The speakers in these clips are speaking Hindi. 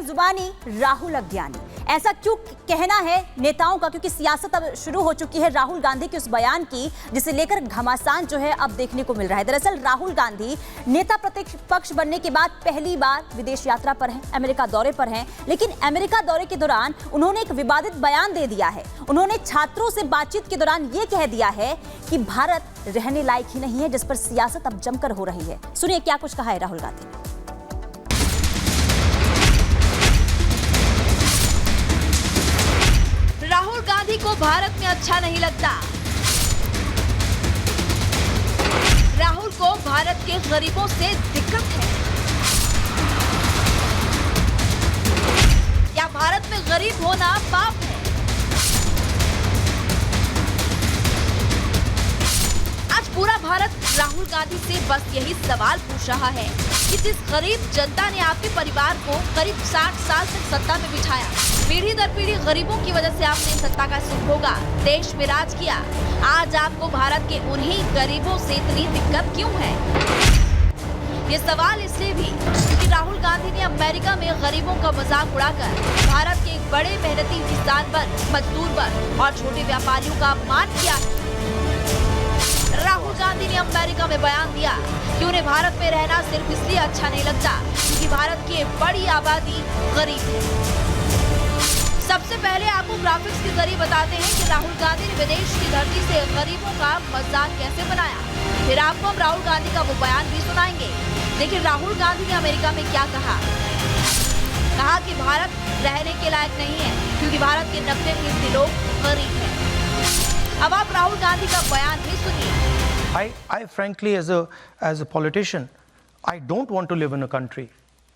जुबानी राहुल अज्ञानी, ऐसा क्यों कहना है नेताओं का? क्योंकि सियासत अब शुरू हो चुकी है राहुल गांधी के उस बयान की, जिसे लेकर घमासान जो है अब देखने को मिल रहा है। दरअसल राहुल गांधी नेता प्रतिपक्ष बनने के बाद पहली बार विदेश यात्रा पर हैं, अमेरिका दौरे पर हैं, लेकिन अमेरिका दौरे के दौरान उन्होंने एक विवादित बयान दे दिया है। उन्होंने छात्रों से बातचीत के दौरान यह कह दिया है कि भारत रहने लायक ही नहीं है, जिस पर सियासत अब जमकर हो रही है। सुनिए क्या कुछ कहा है राहुल गांधी ने। राहुल गांधी को भारत में अच्छा नहीं लगता। राहुल को भारत के गरीबों से दिक्कत है। क्या भारत में गरीब होना पाप है? आज पूरा भारत राहुल गांधी से बस यही सवाल पूछ रहा है कि जिस गरीब जनता ने आपके परिवार को करीब 60 साल तक सत्ता में बिठाया, पीढ़ी दर पीढ़ी गरीबों की वजह से आपने सत्ता का सुख भोगा, देश में राज किया, आज आपको भारत के उन्हीं गरीबों से इतनी दिक्कत क्यों है? ये सवाल इसलिए भी क्योंकि राहुल गांधी ने अमेरिका में गरीबों का मजाक उड़ाकर भारत के एक बड़े मेहनती किसान वर्ग, मजदूर वर्ग और छोटे व्यापारियों का अपमान किया। राहुल गांधी ने अमेरिका में बयान दिया कि उन्हें भारत में रहना सिर्फ इसलिए अच्छा नहीं लगता क्योंकि भारत की बड़ी आबादी गरीब है। सबसे पहले आपको ग्राफिक्स के जरिए बताते हैं कि राहुल गांधी ने विदेश की धरती से गरीबों का मजाक कैसे बनाया। फिर आपको हम राहुल गांधी का वो बयान भी सुनाएंगे। लेकिन राहुल गांधी ने अमेरिका में क्या कहा? कहा कि भारत रहने के लायक नहीं है क्योंकि भारत के 90% लोग गरीब हैं। अब आप राहुल गांधी का बयान भी सुनिए। I frankly, as a politician, I don't want to live in a country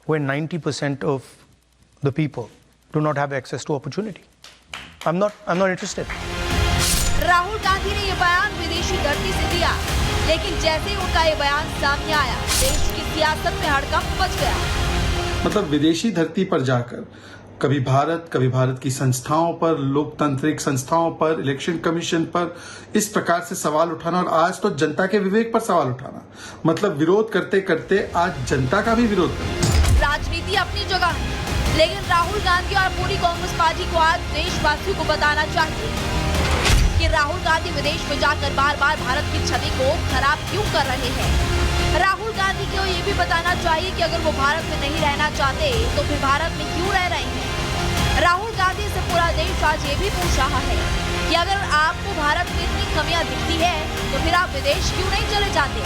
where 90% of the people do not have access to opportunity. I'm not interested. Rahul Gandhi ने ये बयान विदेशी धरती से दिया, लेकिन जैसे ही उनका ये बयान सामने आया, देश की सियासत में हड़कंप मच गया। मतलब विदेशी धरती पर जाकर कभी भारत की संस्थाओं पर, लोकतांत्रिक संस्थाओं पर, इलेक्शन कमीशन पर इस प्रकार से सवाल उठाना, और आज तो जनता के विवेक पर सवाल उठाना, मतलब विरोध करते करते आज जनता का भी विरोध करना। राजनीति अपनी जगह है, लेकिन राहुल गांधी और पूरी कांग्रेस पार्टी को आज देशवासियों को बताना चाहिए कि राहुल गांधी विदेश में जाकर बार बार भारत की छवि को खराब क्यों कर रहे हैं। राहुल गांधी को ये भी बताना चाहिए कि अगर वो भारत में नहीं रहना चाहते तो फिर भारत में क्यों रह रहे हैं। राहुल गांधी से पूरा देश आज ये भी पूछ रहा है कि अगर आपको भारत में इतनी कमियां दिखती है तो फिर आप विदेश क्यों नहीं चले जाते?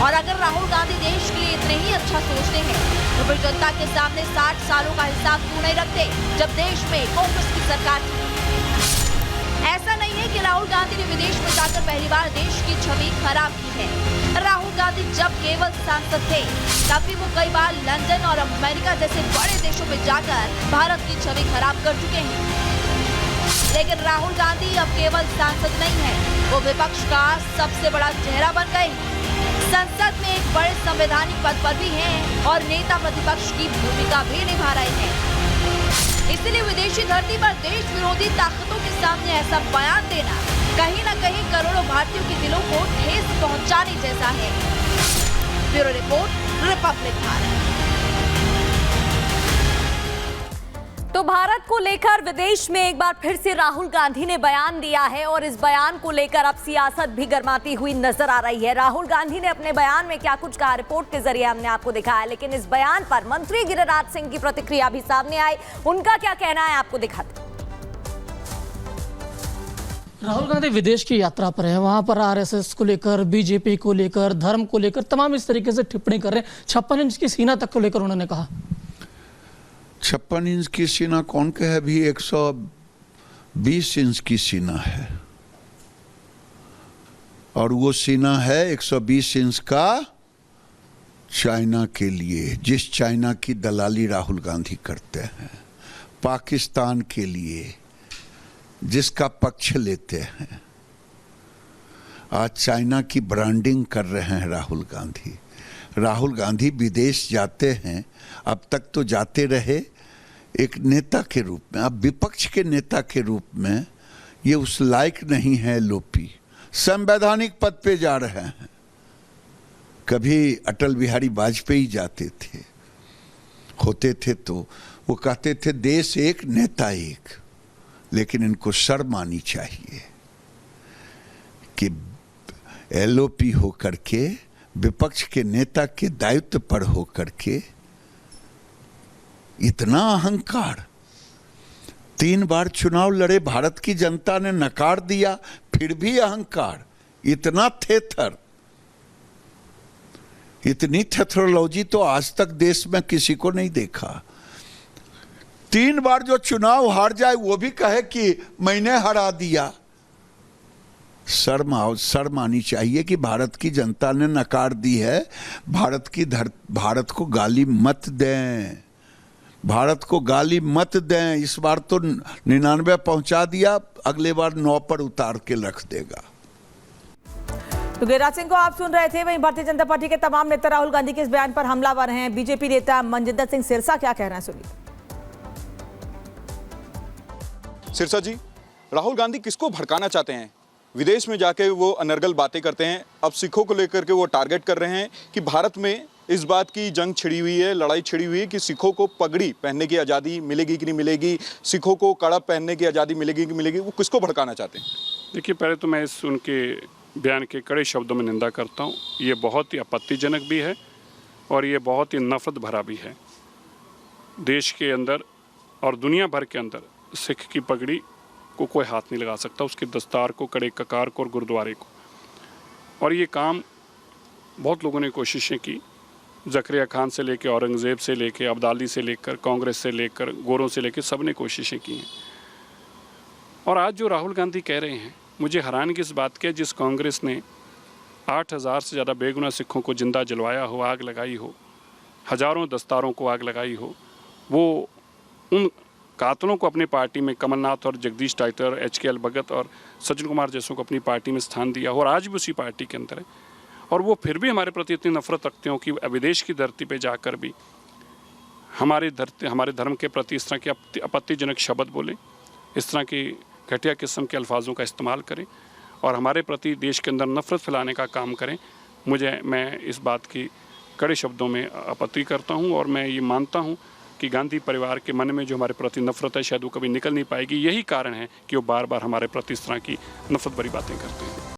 और अगर राहुल गांधी देश के लिए इतने ही अच्छा सोचते हैं तो फिर जनता के सामने 60 सालों का हिसाब क्यों नहीं रखते जब देश में कांग्रेस की सरकार थी? ऐसा नहीं है कि राहुल गांधी ने विदेश में जाकर पहली बार देश की छवि खराब की है। राहुल गांधी जब केवल सांसद थे तब भी वो कई बार लंदन और अमेरिका जैसे बड़े देशों में जाकर भारत की छवि खराब कर चुके हैं। लेकिन राहुल गांधी अब केवल सांसद नहीं है, वो विपक्ष का सबसे बड़ा चेहरा बन गए। संसद में एक बड़े संवैधानिक पद पर भी हैं और नेता प्रतिपक्ष की भूमिका भी निभा रहे हैं। इसलिए विदेशी धरती पर देश विरोधी ताकतों के सामने ऐसा बयान देना कहीं न कहीं करोड़ों भारतीयों के दिलों को ठेस पहुंचाने जैसा है। Bureau report, Republic Bharat. तो भारत को लेकर विदेश में एक बार फिर से राहुल गांधी ने बयान दिया है और इस बयान को लेकर अब सियासत भी गर्माती हुई नजर आ रही है। राहुल गांधी ने अपने बयान में क्या कुछ कहा, रिपोर्ट के जरिए हमने आपको दिखाया, लेकिन इस बयान पर मंत्री गिरिराज सिंह की प्रतिक्रिया भी सामने आई। उनका क्या कहना है आपको दिखाते। राहुल गांधी विदेश की यात्रा पर है, वहां पर आरएसएस को लेकर, बीजेपी को लेकर, धर्म को लेकर तमाम इस तरीके से टिप्पणी कर रहे हैं। 56 इंच की सीना तक को लेकर उन्होंने कहा। 56 इंच की सीना कौन कहे? अभी 120 इंच की सीना है, और वो सीना है 120 इंच का चाइना के लिए, जिस चाइना की दलाली राहुल गांधी करते हैं, पाकिस्तान के लिए जिसका पक्ष लेते हैं। आज चाइना की ब्रांडिंग कर रहे हैं राहुल गांधी। राहुल गांधी विदेश जाते हैं, अब तक तो जाते रहे एक नेता के रूप में, अब विपक्ष के नेता के रूप में ये उस लायक नहीं है। लोपी संवैधानिक पद पे जा रहे हैं। कभी अटल बिहारी वाजपेयी जाते थे, होते थे तो वो कहते थे देश एक नेता एक, लेकिन इनको शर्म आनी चाहिए कि एलओपी होकर के, विपक्ष के नेता के दायित्व पर होकर के इतना अहंकार। 3 बार चुनाव लड़े, भारत की जनता ने नकार दिया, फिर भी अहंकार, इतना थेथर, इतनी थेथरोलॉजी तो आज तक देश में किसी को नहीं देखा। 3 बार जो चुनाव हार जाए वो भी कहे कि मैंने हरा दिया। शर्म आनी चाहिए कि भारत की जनता ने नकार दी है। भारत को गाली मत दें, भारत को गाली मत दें। इस बार तो 99 पहुंचा दिया, अगले बार 9 पर उतार के रख देगा। तो गिरिराज सिंह को आप सुन रहे थे। वहीं भारतीय जनता पार्टी के तमाम नेता राहुल गांधी के इस बयान पर हमलावर हैं। बीजेपी नेता मनजिंदर सिंह सिरसा क्या कह रहे हैं, सुनिए। सिरसा जी, राहुल गांधी किसको भड़काना चाहते हैं? विदेश में जाके वो अनर्गल बातें करते हैं, अब सिखों को लेकर के वो टारगेट कर रहे हैं कि भारत में इस बात की जंग छिड़ी हुई है, लड़ाई छिड़ी हुई है कि सिखों को पगड़ी पहनने की आज़ादी मिलेगी कि नहीं मिलेगी, सिखों को कड़ा पहनने की आज़ादी मिलेगी कि मिलेगी। वो किसको भड़काना चाहते हैं? देखिए, पहले तो मैं इस उनके बयान के कड़े शब्दों में निंदा करता हूँ। ये बहुत ही आपत्तिजनक भी है और ये बहुत ही नफरत भरा भी है। देश के अंदर और दुनिया भर के अंदर सिख की पगड़ी को कोई हाथ नहीं लगा सकता, उसके दस्तार को, कड़े ककार को और गुरुद्वारे को। और ये काम बहुत लोगों ने कोशिशें की, ज़करिया खान से लेकर, औरंगज़ेब से लेकर, अब्दाली से लेकर, कांग्रेस से लेकर, गोरों से लेकर, सब ने कोशिशें की हैं। और आज जो राहुल गांधी कह रहे हैं, मुझे हैरानगी इस बात की है, जिस कांग्रेस ने 8000 से ज़्यादा बेगुनाह सिखों को जिंदा जलवाया हो, आग लगाई हो, हज़ारों दस्तारों को आग लगाई हो, वो उन कातलों को अपनी पार्टी में कमलनाथ और जगदीश टाइटर, HKL भगत और सज्जन कुमार जैसों को अपनी पार्टी में स्थान दिया हो और आज भी उसी पार्टी के अंदर है। और वो फिर भी हमारे प्रति इतनी नफरत रखते हो कि विदेश की धरती पे जाकर भी हमारे धर्म के प्रति इस तरह के आपत्तिजनक शब्द बोले, इस तरह की घटिया किस्म के अल्फाजों का इस्तेमाल करें और हमारे प्रति देश के अंदर नफरत फैलाने का काम करें। मैं इस बात की कड़े शब्दों में आपत्ति करता हूँ और मैं ये मानता हूँ कि गांधी परिवार के मन में जो हमारे प्रति नफरत है, शायद वो कभी निकल नहीं पाएगी। यही कारण है कि वो बार बार हमारे प्रति इस तरह की नफरत भरी बातें करते हैं।